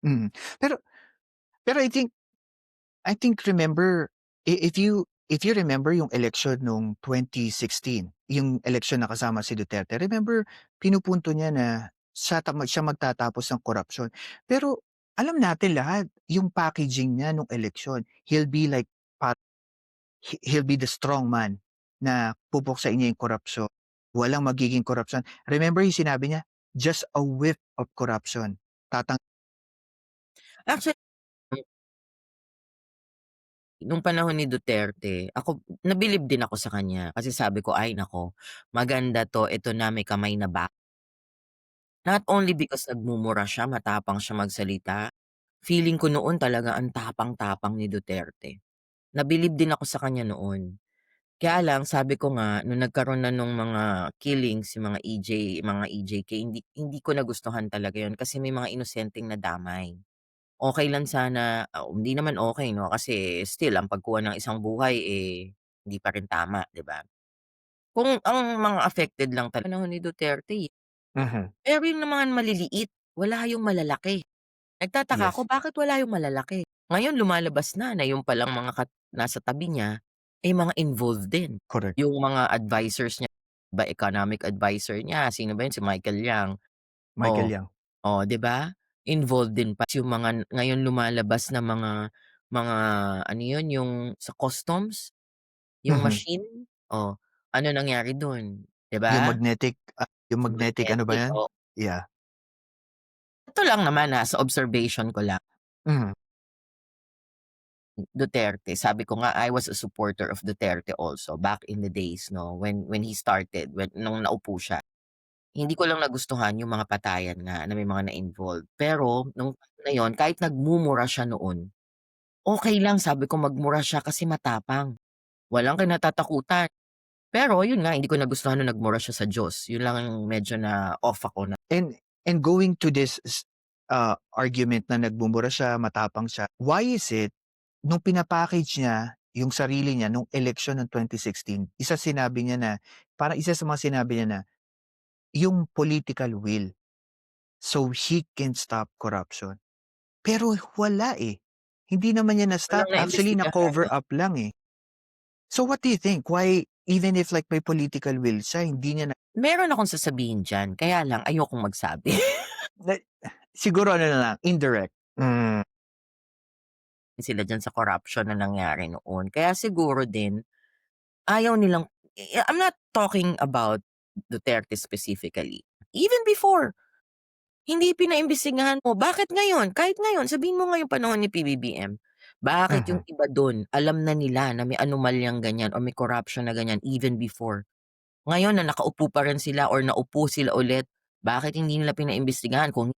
mm. Pero pero I think remember if you remember yung election nung 2016, yung election na kasama si Duterte, remember pinupunto niya na siya magtatapos ng korapsyon. Pero alam natin lahat yung packaging niya nung eleksyon, he'll be the strong man na pupuksain niya yung korapsyon, walang magiging korapsyon. Remember yung sinabi niya, "Just a whiff of corruption, tatang." Actually, nung panahon ni Duterte, ako nabilib din ako sa kanya kasi sabi ko, "Ay naku, maganda 'to, eto na may kamay na not only because nagmumura siya, matapang siya magsalita, feeling ko noon talaga ang tapang-tapang ni Duterte. Nabilib din ako sa kanya noon. Kaya lang sabi ko nga nung nagkaroon na nung mga killings, yung mga EJK, hindi hindi ko nagustuhan talaga yun kasi may mga inosenteng nadamay. Okey lang sana hindi naman okey 'no, kasi still ang pagkuha ng isang buhay, hindi pa rin tama, 'di ba? Kung ang mga affected lang panahon ni Duterte, eh. Mhm, Pero yung mga maliliit, wala yung malalaki. Nagtataka ako yes, bakit wala yung malalaki? Ngayon lumalabas na yung palang mga nasa tabi niya, mga involved din. correct. Yung mga advisors niya, ba economic advisor niya, sino ba yun, si Michael Yang. Michael Oh, Yang. oh, 'di ba? Involved din pa yung mga ngayon lumalabas na mga ano yun, yung sa customs, yung Mhm. machine, oh, ano nangyari dun, 'di Yung ba? magnetic ano ba Magnetic, 'yan? oh. Yeah. Ito lang naman, sa observation ko lang. Mhm, Duterte, sabi ko nga I was a supporter of Duterte also back in the days 'no, when he started, nung naupo siya. Hindi ko lang nagustuhan yung mga patayan nga na may mga na-involved. Pero nung time na yun kahit nagmumura siya noon, okey lang sabi ko magmura siya kasi matapang, walang kinatatakutan. Pero yun nga hindi ko nagustuhan nung nagmura siya sa Diyos, yun lang ang medyo na off ako na and and going to this argument na nagmumura siya, matapang siya, why is it nung niya yung sarili niya nung eleksyon ng 2016, sinabi niya na parang isa sa mga sinabi niya na, yung political will, so he can stop corruption. Pero wala, eh. Hindi naman niya na-stop, walang actually naimbestigahan na-cover 'no. up lang, eh. So what do you think? Why even if like may political will siya, hindi niya Meron akong sasabihin diyan kaya lang ayokong magsabi. na siguro ano na lang, indirect. Hmm, Sila diyan sa corruption na nangyari noon. Kaya siguro din ayaw nilang I'm not talking about Duterte specifically. Even before, hindi pinaimbestigahan mo. Bakit ngayon? Kahit ngayon, sabihin mo ngayong panahon ni PBBM, bakit yung mhm. iba dun alam na nila na may anomalyang ganyan o may corruption na ganyan even before. Ngayon na nakaupo pa rin sila or naupo sila ulit, bakit hindi nila pinaimbestigahan kung